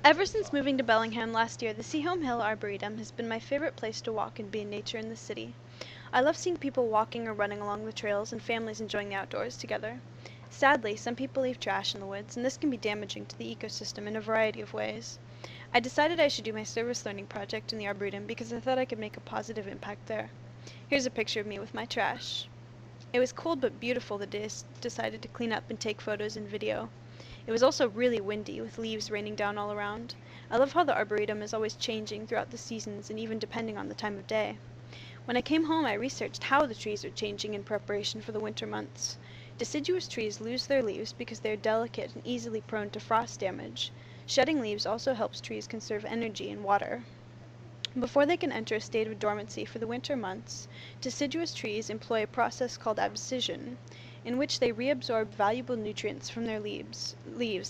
Ever since moving to Bellingham last year, the Seaholm Hill Arboretum has been my favorite place to walk and be in nature in the city. I love seeing people walking or running along the trails and families enjoying the outdoors together. Sadly, some people leave trash in the woods, and this can be damaging to the ecosystem in a variety of ways. I decided I should do my service learning project in the Arboretum because I thought I could make a positive impact there. Here's a picture of me with my trash. It was cold but beautiful the day I decided to clean up and take photos and video. It was also really windy, with leaves raining down all around. I love how the Arboretum is always changing throughout the seasons and even depending on the time of day. When I came home, I researched how the trees are changing in preparation for the winter months. Deciduous trees lose their leaves because they are delicate and easily prone to frost damage. Shedding leaves also helps trees conserve energy and water. Before they can enter a state of dormancy for the winter months, deciduous trees employ a process called abscission, in which they reabsorb valuable nutrients from their leaves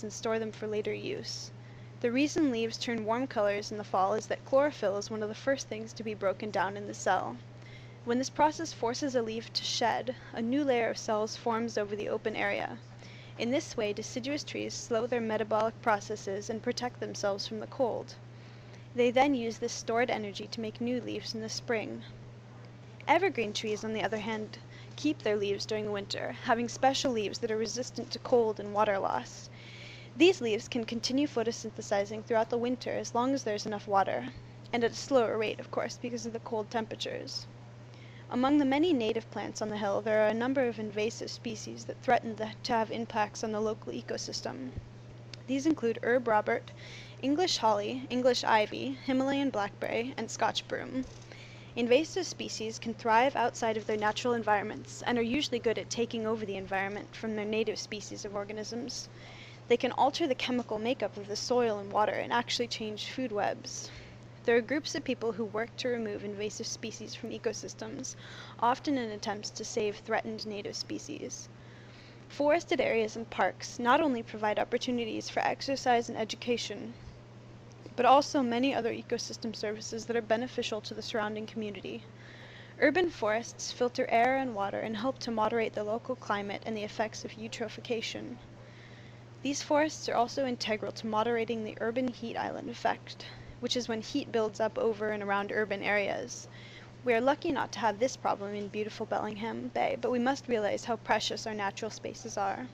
and store them for later use. The reason leaves turn warm colors in the fall is that chlorophyll is one of the first things to be broken down in the cell. When this process forces a leaf to shed, a new layer of cells forms over the open area. In this way, deciduous trees slow their metabolic processes and protect themselves from the cold. They then use this stored energy to make new leaves in the spring. Evergreen trees, on the other hand, keep their leaves during the winter, having special leaves that are resistant to cold and water loss. These leaves can continue photosynthesizing throughout the winter as long as there's enough water, and at a slower rate, of course, because of the cold temperatures. Among the many native plants on the hill, there are a number of invasive species that threaten to have impacts on the local ecosystem. These include herb Robert, English holly, English ivy, Himalayan blackberry, and Scotch broom. Invasive species can thrive outside of their natural environments and are usually good at taking over the environment from their native species of organisms. They can alter the chemical makeup of the soil and water and actually change food webs. There are groups of people who work to remove invasive species from ecosystems, often in attempts to save threatened native species. Forested areas and parks not only provide opportunities for exercise and education, but also many other ecosystem services that are beneficial to the surrounding community. Urban forests filter air and water and help to moderate the local climate and the effects of eutrophication. These forests are also integral to moderating the urban heat island effect, which is when heat builds up over and around urban areas. We are lucky not to have this problem in beautiful Bellingham Bay, but we must realize how precious our natural spaces are.